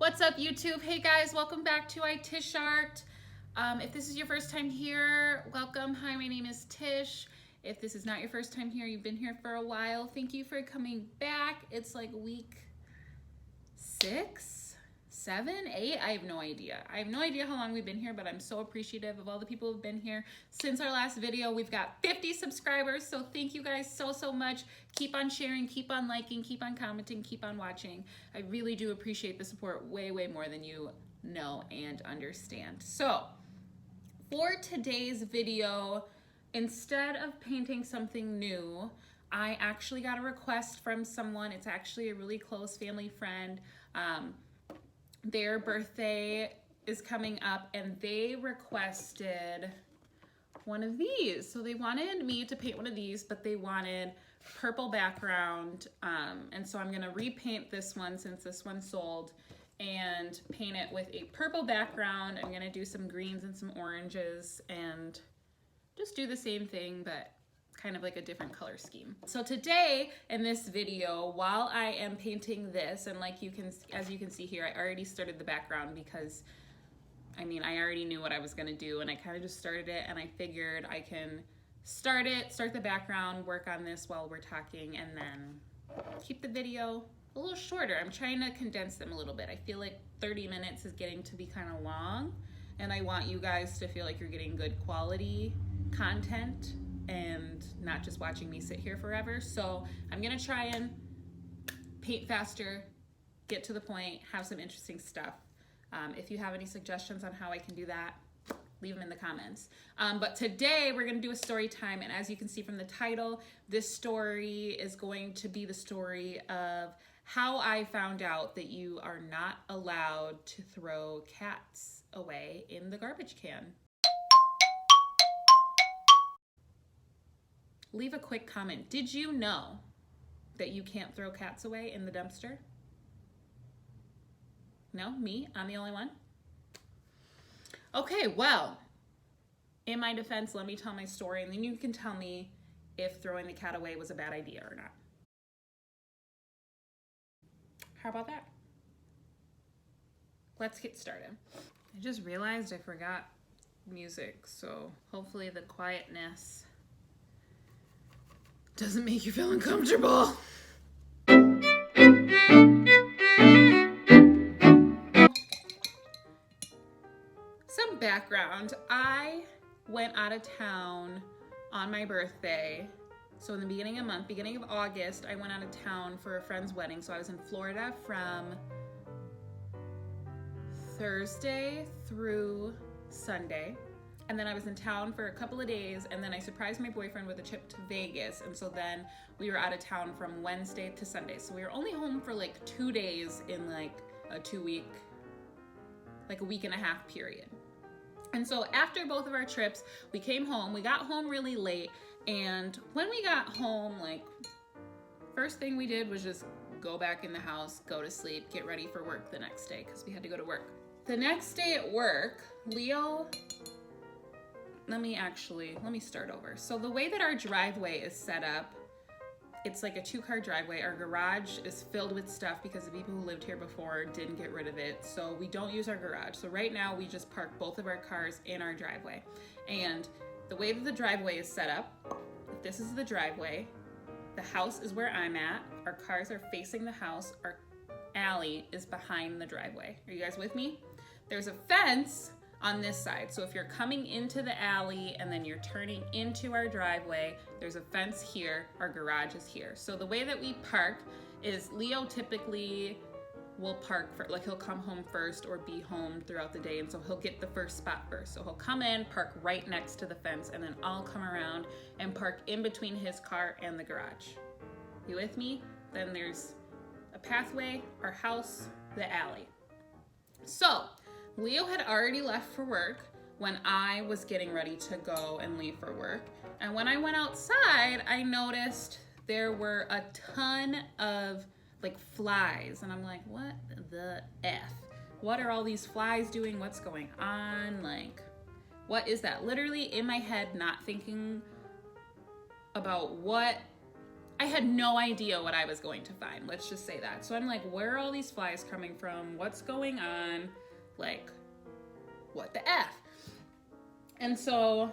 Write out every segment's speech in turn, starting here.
What's up, YouTube? Hey guys, welcome back to itishart. If this is your first time here, welcome. Hi, my name is Tish. If this is not your first time here, you've been here for a while, thank you for coming back. It's like week 6, 7, 8, I have no idea. I have no idea how long we've been here, but I'm so appreciative of all the people who've been here since our last video. We've got 50 subscribers, so thank you guys so much. Keep on sharing, keep on liking, keep on commenting, keep on watching. I really do appreciate the support way more than you know and understand. So for today's video, instead of painting something new, I actually got a request from someone. It's actually a really close family friend. Their birthday is coming up and they requested one of these. So they wanted me to paint one of these, but they wanted purple background. And so I'm gonna repaint this one since this one sold and paint it with a purple background. I'm gonna do some greens and some oranges and just do the same thing, but kind of like a different color scheme. So today in this video, while I am painting this, and like as you can see here, I already started the background because I already knew what I was gonna do and I kind of just started it, and I figured I can start the background, work on this while we're talking, and then keep the video a little shorter. I'm trying to condense them a little bit. I feel like 30 minutes is getting to be kind of long, and I want you guys to feel like you're getting good quality content and not just watching me sit here forever. So I'm gonna try and paint faster, get to the point, have some interesting stuff. If you have any suggestions on how I can do that, leave them in the comments. But today we're gonna do a story time, and as you can see from the title, this story is going to be the story of how I found out that you are not allowed to throw cats away in the garbage can. Leave a quick comment. Did you know that you can't throw cats away in the dumpster? No? Me? I'm the only one? Okay, well, in my defense, let me tell my story, and then you can tell me if throwing the cat away was a bad idea or not. How about that? Let's get started. I just realized I forgot music, so hopefully the quietness doesn't make you feel uncomfortable. Some background. I went out of town on my birthday. So in the beginning of August, I went out of town for a friend's wedding. So I was in Florida from Thursday through Sunday. And then I was in town for a couple of days, and then I surprised my boyfriend with a trip to Vegas, and so then we were out of town from Wednesday to Sunday. So we were only home for like 2 days in like a 2-week, like a week and a half period. And so after both of our trips, we came home. We got home really late, and when we got home, like, first thing we did was just go back in the house, go to sleep, get ready for work the next day, because we had to go to work. The next day at work, Leo... Let me start over. So the way that our driveway is set up, it's like a 2-car driveway. Our garage is filled with stuff because the people who lived here before didn't get rid of it. So we don't use our garage. So right now we just park both of our cars in our driveway. And the way that the driveway is set up, if this is the driveway, the house is where I'm at. Our cars are facing the house. Our alley is behind the driveway. Are you guys with me? There's a fence on this side. So if you're coming into the alley and then you're turning into our driveway, there's a fence here, our garage is here. So the way that we park is Leo typically will park for, like, he'll come home first or be home throughout the day, and so he'll get the first spot first. So he'll come in, park right next to the fence, and then I'll come around and park in between his car and the garage. You with me? Then there's a pathway, our house, the alley. So Leo had already left for work when I was getting ready to go and leave for work. And when I went outside, I noticed there were a ton of like flies. And I'm like, what the F? What are all these flies doing? What's going on? Like, what is that? Literally in my head, not thinking about what I had no idea what I was going to find. Let's just say that. So I'm like, where are all these flies coming from? What's going on? Like, what the F? And so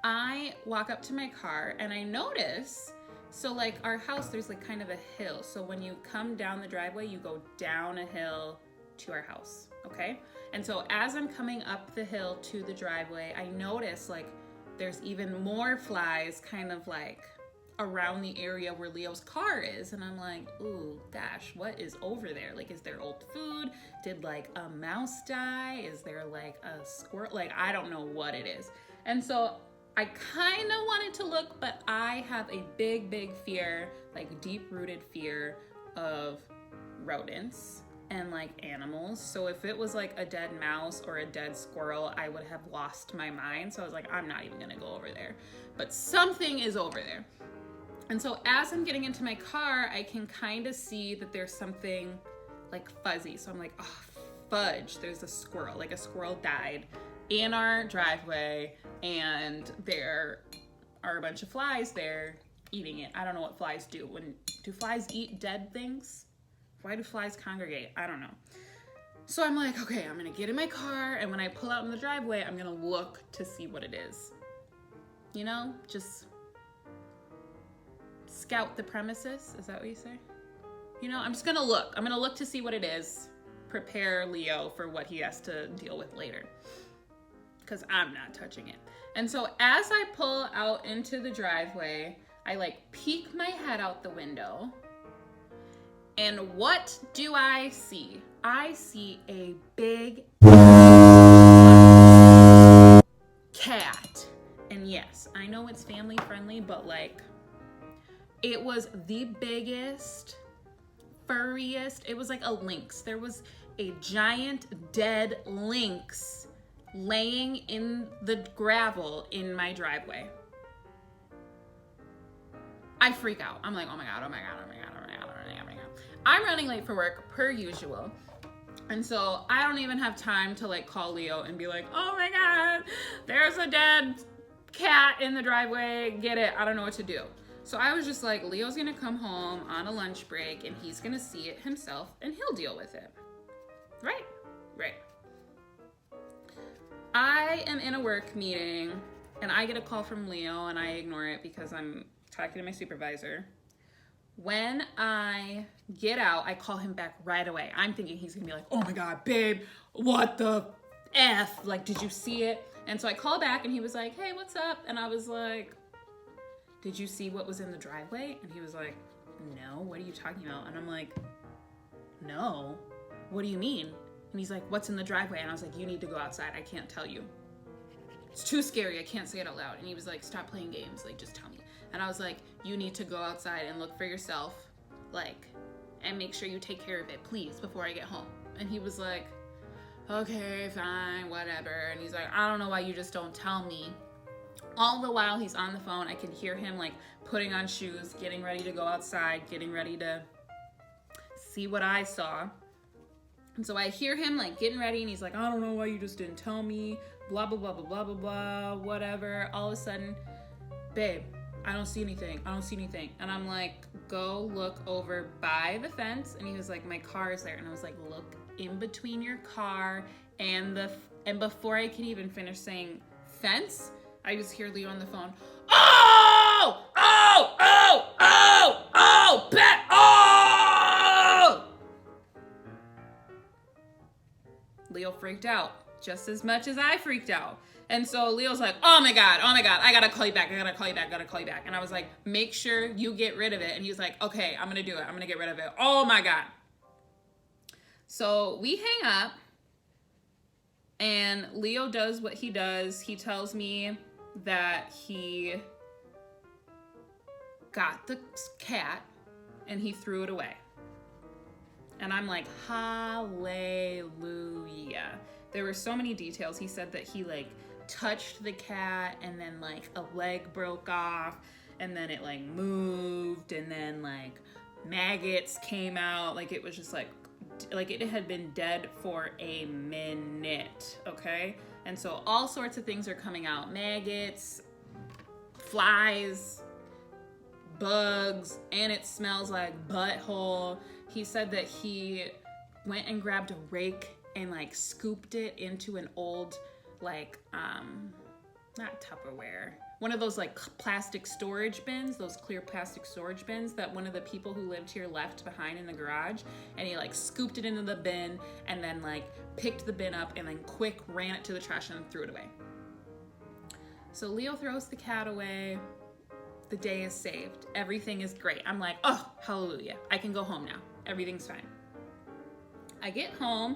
I walk up to my car and I notice, so like our house, there's like kind of a hill. So when you come down the driveway, you go down a hill to our house, okay? And so as I'm coming up the hill to the driveway, I notice like there's even more flies kind of like around the area where Leo's car is. And I'm like, ooh, gosh, what is over there? Like, is there old food? Did like a mouse die? Is there like a squirrel? Like, I don't know what it is. And so I kind of wanted to look, but I have a big, big fear, like deep-rooted fear of rodents and like animals. So if it was like a dead mouse or a dead squirrel, I would have lost my mind. So I was like, I'm not even gonna go over there. But something is over there. And so as I'm getting into my car, I can kind of see that there's something like fuzzy. So I'm like, oh, fudge, there's a squirrel. Like a squirrel died in our driveway and there are a bunch of flies there eating it. I don't know what flies do. Do flies eat dead things? Why do flies congregate? I don't know. So I'm like, okay, I'm gonna get in my car, and when I pull out in the driveway, I'm gonna look to see what it is. You know, just scout the premises. Is that what you say? You know, I'm just gonna look. I'm gonna look to see what it is. Prepare Leo for what he has to deal with later, because I'm not touching it. And so as I pull out into the driveway, I like peek my head out the window. And what do I see? I see a big cat. And yes, I know it's family friendly, but like, it was the biggest, furriest, it was like a lynx. There was a giant dead lynx laying in the gravel in my driveway. I freak out. I'm like, oh my God, oh my God, oh my God, oh my God, oh my God, oh my God. I'm running late for work per usual. And so I don't even have time to like call Leo and be like, oh my God, there's a dead cat in the driveway, get it, I don't know what to do. So I was just like, Leo's gonna come home on a lunch break and he's gonna see it himself and he'll deal with it. Right? Right. I am in a work meeting and I get a call from Leo and I ignore it because I'm talking to my supervisor. When I get out, I call him back right away. I'm thinking he's gonna be like, oh my God, babe, what the F? Like, did you see it? And so I call back and he was like, hey, what's up? And I was like, did you see what was in the driveway? And he was like, no, what are you talking about? And I'm like, no, what do you mean? And he's like, what's in the driveway? And I was like, you need to go outside. I can't tell you. It's too scary. I can't say it out loud. And he was like, stop playing games. Like, just tell me. And I was like, you need to go outside and look for yourself, like, and make sure you take care of it, please, before I get home. And he was like, okay, fine, whatever. And he's like, I don't know why you just don't tell me. All the while he's on the phone, I can hear him like putting on shoes, getting ready to go outside, getting ready to see what I saw. And so I hear him like getting ready and he's like, I don't know why you just didn't tell me, blah, blah, blah, blah, blah, blah, blah, whatever. All of a sudden, babe, I don't see anything. I don't see anything. And I'm like, go look over by the fence. And he was like, my car is there. And I was like, look in between your car and before I could even finish saying fence, I just hear Leo on the phone. Oh! Oh! Oh! Oh! Oh! Bet! Oh! Leo freaked out just as much as I freaked out. And so Leo's like, oh my God, I gotta call you back, I gotta call you back. And I was like, make sure you get rid of it. And he was like, okay, I'm gonna do it, I'm gonna get rid of it. Oh my God. So we hang up and Leo does what he does. He tells me that he got the cat and he threw it away. And I'm like, hallelujah. There were so many details. He said that he like touched the cat and then like a leg broke off and then it like moved and then like maggots came out. Like it was just like it had been dead for a minute, okay? And so all sorts of things are coming out. Maggots, flies, bugs, and it smells like butthole. He said that he went and grabbed a rake and like scooped it into an old like not Tupperware, one of those like plastic storage bins, those clear plastic storage bins that one of the people who lived here left behind in the garage, and he like scooped it into the bin and then like picked the bin up and then quick ran it to the trash and threw it away. So Leo throws the cat away. The day is saved. Everything is great. I'm like, oh, hallelujah. I can go home now. Everything's fine. I get home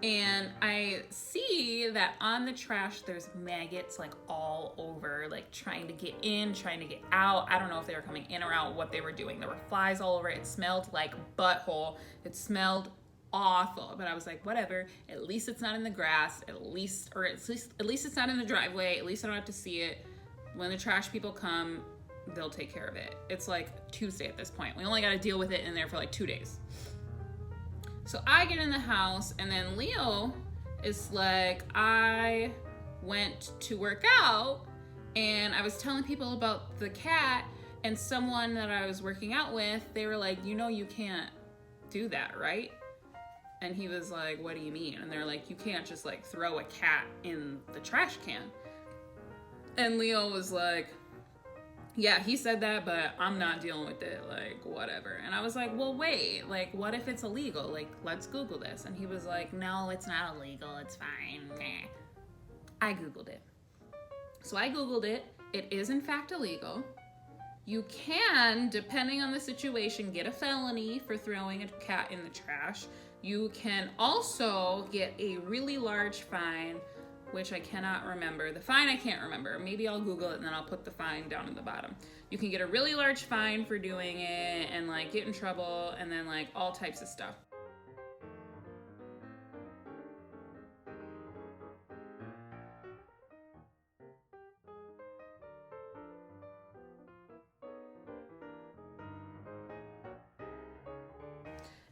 and I see that on the trash there's maggots like all over, like trying to get in, trying to get out. I don't know if they were coming in or out, what they were doing. There were flies all over it. It smelled like butthole. It smelled awful, but I was like, whatever. At least it's not in the grass. At least it's not in the driveway. At least I don't have to see it. When the trash people come, they'll take care of it. It's like Tuesday at this point. We only got to deal with it in there for like 2 days. So I get in the house and then Leo is like, I went to work out and I was telling people about the cat, and someone that I was working out with, they were like, you know, you can't do that, right? And he was like, what do you mean? And they're like, you can't just like throw a cat in the trash can. And Leo was like, yeah, he said that, but I'm not dealing with it, like, whatever. And I was like, well, wait, like, what if it's illegal? Like, let's Google this. And he was like, no, it's not illegal, it's fine. Nah. I Googled it. So I Googled it. It is, in fact, illegal. You can, depending on the situation, get a felony for throwing a cat in the trash. You can also get a really large fine, which I cannot remember. The fine I can't remember. Maybe I'll Google it and then I'll put the fine down at the bottom. You can get a really large fine for doing it and like get in trouble and then like all types of stuff.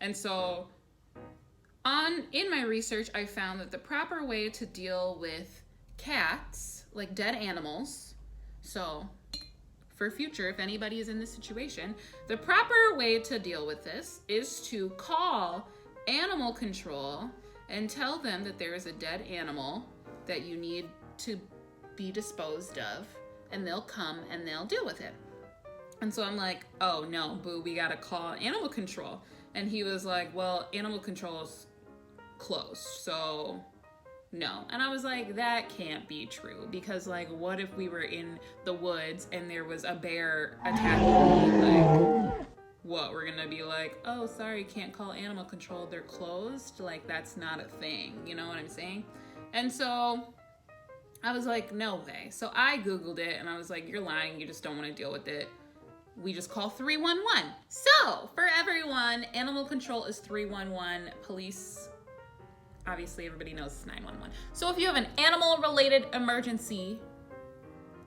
And so in my research, I found that the proper way to deal with cats, like dead animals, so for future, if anybody is in this situation, the proper way to deal with this is to call animal control and tell them that there is a dead animal that you need to be disposed of, and they'll come and they'll deal with it. And so I'm like, oh no, boo, we gotta call animal control. And he was like, well, animal control's closed, so no. And I was like, that can't be true, because like, what if we were in the woods and there was a bear attacking me? Like, what, we're gonna be like, oh, sorry, can't call animal control, they're closed? Like, that's not a thing, you know what I'm saying? And so I was like, no way. So I Googled it and I was like, you're lying, you just don't want to deal with it. We just call 311. So for everyone, animal control is 311. Police, obviously everybody knows it's 911. So if you have an animal related emergency,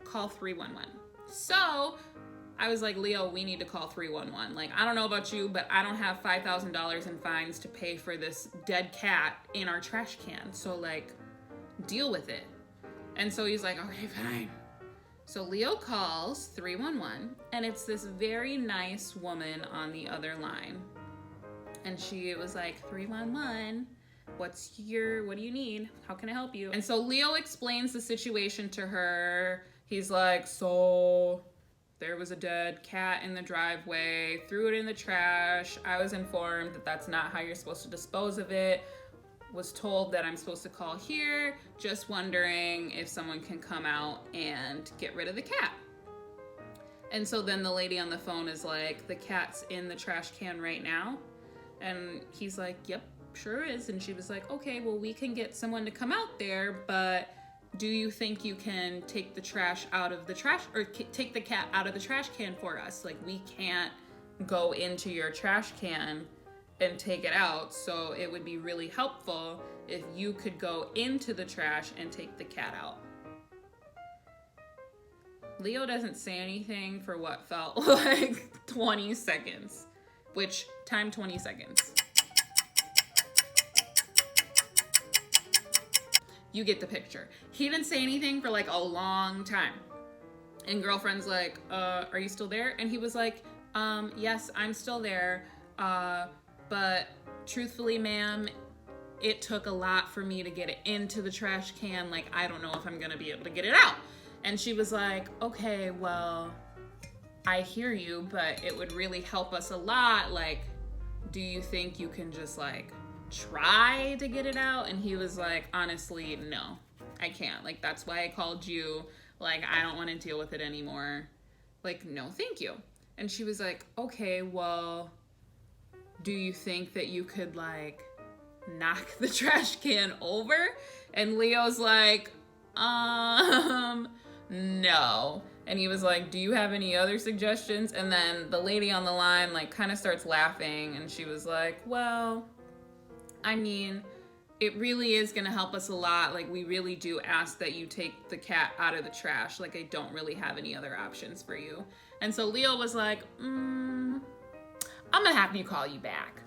call 311. So I was like, Leo, we need to call 311. Like, I don't know about you, but I don't have $5,000 in fines to pay for this dead cat in our trash can. So like, deal with it. And so he's like, okay, fine. So Leo calls 311, and it's this very nice woman on the other line. And she was like, 311, what do you need? How can I help you? And so Leo explains the situation to her. He's like, so there was a dead cat in the driveway, threw it in the trash. I was informed that that's not how you're supposed to dispose of it. Was told that I'm supposed to call here, just wondering if someone can come out and get rid of the cat. And so then the lady on the phone is like, the cat's in the trash can right now. And he's like, yep, sure is. And she was like, okay, well, we can get someone to come out there, but do you think you can take the trash out of the trash, or take the cat out of the trash can for us? Like, we can't go into your trash can and take it out, so it would be really helpful if you could go into the trash and take the cat out. Leo doesn't say anything for what felt like 20 seconds, which, time 20 seconds. You get the picture. He didn't say anything for like a long time. And girlfriend's like, are you still there? And he was like, yes, I'm still there. But truthfully, ma'am, it took a lot for me to get it into the trash can. Like, I don't know if I'm gonna be able to get it out. And she was like, okay, well, I hear you, but it would really help us a lot. Like, do you think you can just like try to get it out? And he was like, honestly, no, I can't. Like, that's why I called you. Like, I don't want to deal with it anymore. Like, no, thank you. And she was like, okay, well, do you think that you could like knock the trash can over? And Leo's like, no. And he was like, do you have any other suggestions? And then the lady on the line like kind of starts laughing, and she was like, well, I mean, it really is gonna help us a lot. Like, we really do ask that you take the cat out of the trash. Like, I don't really have any other options for you. And so Leo was like, I'm gonna have you call you back.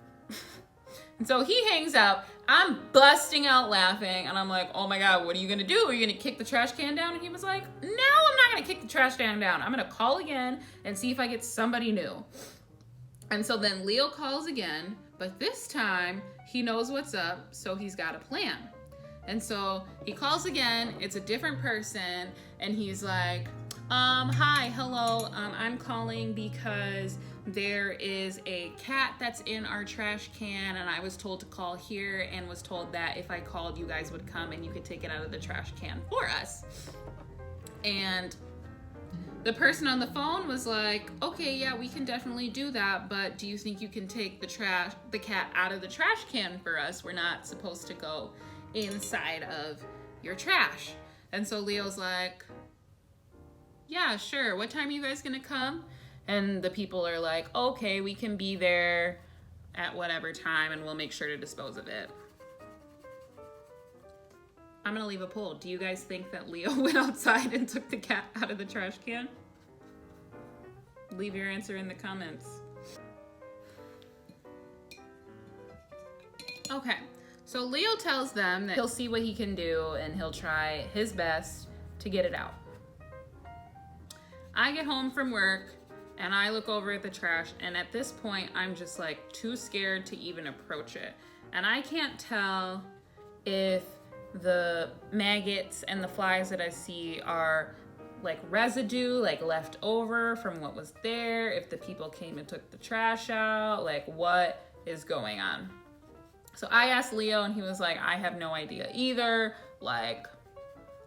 And so he hangs up. I'm busting out laughing, and I'm like, oh my God, what are you gonna do? Are you gonna kick the trash can down? And he was like, no, I'm not gonna kick the trash can down. I'm gonna call again and see if I get somebody new. And so then Leo calls again, but this time he knows what's up, so he's got a plan. And so he calls again, it's a different person, and he's like, hi, hello, I'm calling because there is a cat that's in our trash can, and I was told to call here and was told that if I called, you guys would come and you could take it out of the trash can for us. And the person on the phone was like, okay, yeah, we can definitely do that, but do you think you can take the cat out of the trash can for us? We're not supposed to go inside of your trash. And so Leo's like, yeah, sure. What time are you guys gonna come? And the people are like, okay, we can be there at whatever time and we'll make sure to dispose of it. I'm gonna leave a poll. Do you guys think that Leo went outside and took the cat out of the trash can? Leave your answer in the comments. Okay, so Leo tells them that he'll see what he can do and he'll try his best to get it out. I get home from work and I look over at the trash, and at this point I'm just like too scared to even approach it. And I can't tell if the maggots and the flies that I see are like residue, like left over from what was there, if the people came and took the trash out, like what is going on. So I asked Leo and he was like, I have no idea either. Like,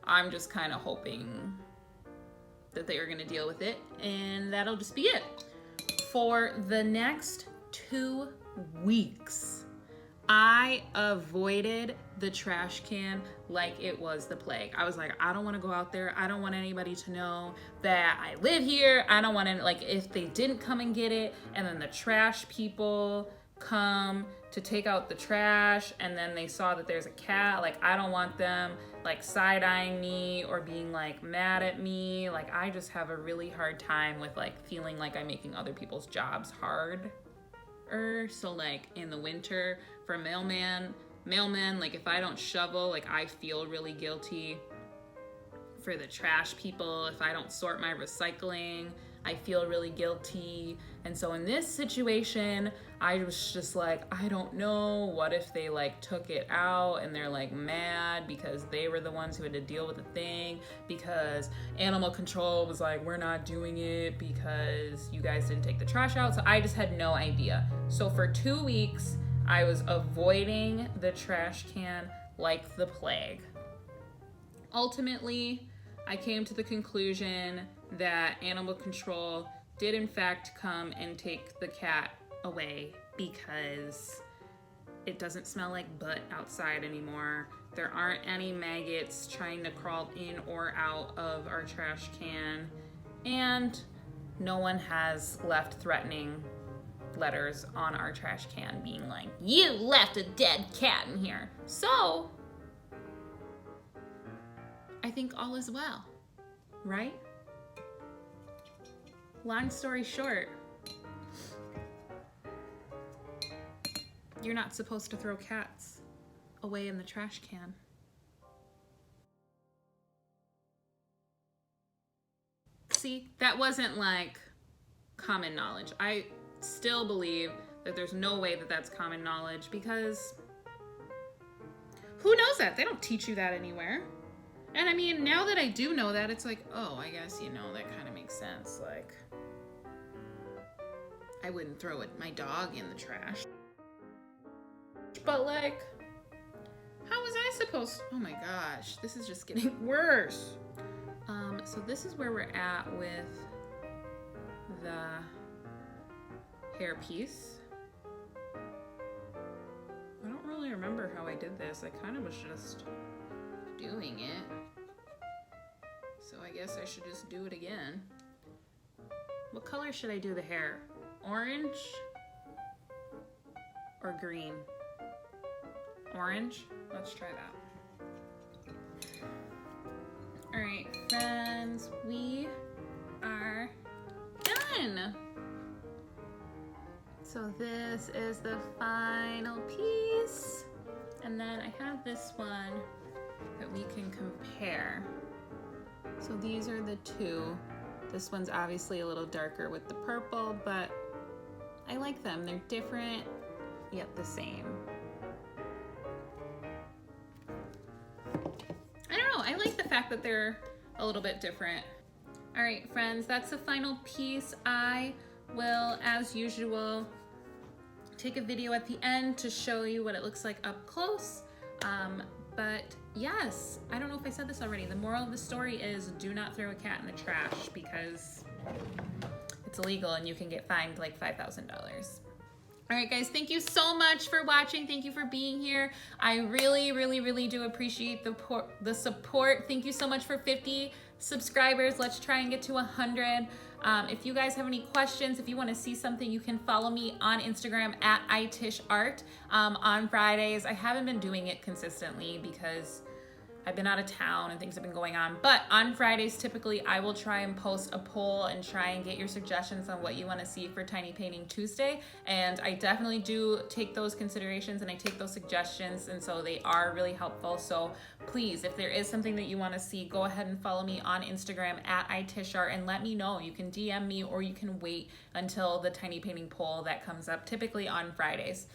I'm just kind of hoping that they are gonna deal with it, and that'll just be it. For the next 2 weeks, I avoided the trash can like it was the plague. I was like, I don't want to go out there. I don't want anybody to know that I live here. I don't want to, like, if they didn't come and get it, and then the trash people come to take out the trash, and then they saw that there's a cat, like, I don't want them like side-eyeing me or being like mad at me. Like, I just have a really hard time with like feeling like I'm making other people's jobs hard. So like in the winter for mailmen, like if I don't shovel, like I feel really guilty. For the trash people, if I don't sort my recycling, I feel really guilty. And so in this situation, I was just like, I don't know, what if they like took it out and they're like mad because they were the ones who had to deal with the thing, because animal control was like, we're not doing it because you guys didn't take the trash out. So I just had no idea. So for 2 weeks, I was avoiding the trash can like the plague. Ultimately, I came to the conclusion that animal control did in fact come and take the cat away because it doesn't smell like butt outside anymore. There aren't any maggots trying to crawl in or out of our trash can, and no one has left threatening letters on our trash can being like, you left a dead cat in here. So I think all is well, right? Long story short, you're not supposed to throw cats away in the trash can. see, that wasn't like common knowledge. I still believe that there's no way that that's common knowledge, because who knows that? They don't teach you that anywhere. And I mean, now that I do know that, it's like, oh, I guess, you know, that kind of makes sense. Like, I wouldn't throw my dog in the trash. But like, how was I supposed to? Oh my gosh, this is just getting worse. So this is where we're at with the hair piece. I don't really remember how I did this. I kind of was just doing it. So I guess I should just do it again. What color should I do the hair? Orange or green? Orange? Let's try that. All right, friends, we are done. So this is the final piece. And then I have this one that we can compare. So these are the two. This one's obviously a little darker with the purple, but I like them. They're different, yet the same. I don't know, I like the fact that they're a little bit different. All right, friends, that's the final piece. I will, as usual, take a video at the end to show you what it looks like up close. But yes, I don't know if I said this already. The moral of the story is do not throw a cat in the trash, because it's illegal and you can get fined like $5,000. All right, guys, thank you so much for watching. Thank you for being here. I really, really, really do appreciate the support. Thank you so much for 50 subscribers. Let's try and get to 100. If you guys have any questions, if you want to see something, you can follow me on Instagram at itishart on Fridays. I haven't been doing it consistently because I've been out of town and things have been going on. But on Fridays, typically, I will try and post a poll and try and get your suggestions on what you want to see for Tiny Painting Tuesday. And I definitely do take those considerations and I take those suggestions. And so they are really helpful. So please, if there is something that you want to see, go ahead and follow me on Instagram at itishart and let me know. You can DM me or you can wait until the Tiny Painting poll that comes up typically on Fridays.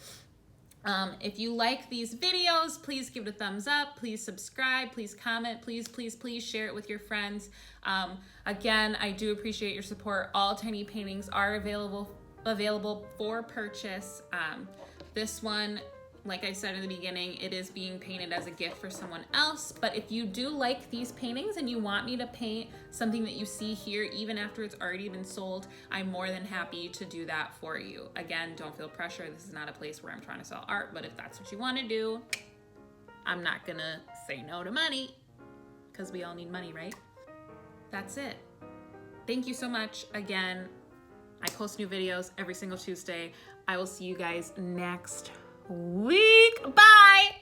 If you like these videos, please give it a thumbs up, please subscribe, please comment, please, please, please share it with your friends. Again, I do appreciate your support. All tiny paintings are available for purchase. This one, like I said in the beginning, it is being painted as a gift for someone else. But if you do like these paintings and you want me to paint something that you see here, even after it's already been sold, I'm more than happy to do that for you. Again, don't feel pressure. This is not a place where I'm trying to sell art, but if that's what you want to do, I'm not gonna say no to money, because we all need money, right? That's it. Thank you so much. Again, I post new videos every single Tuesday. I will see you guys next week. Bye.